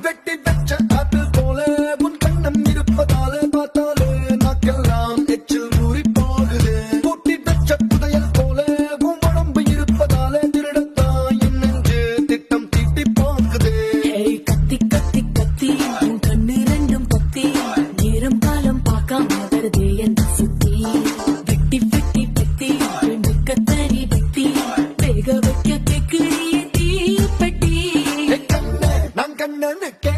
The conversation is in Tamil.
வெட்டி வச்ச ஆப்பிள் போல உன் கண்ணம் இருப்பதால பார்த்தாலே நாக்கெல்லாம் எச்சில் ஊறி போகுது. பூட்டி வச்ச புதையல் போல உன் உடம்பு இருப்பதால திருடத்தான் என் நெஞ்சு திட்டம் தீட்டி பார்க்குது. கத்தி கத்தி கத்தி உன் கண்ணு ரெண்டும் பத்தி நேரம் காலம் பார்க்காம வருதே எந்த சுத்தி. வெட்டி வெட்டி வெட்டி ரெண்டு கத்தரி வெட்டி வேக வைக்க கேக்குறியே தீப்பெட்டி. கண்ணே நான் கண்ணனுக்கே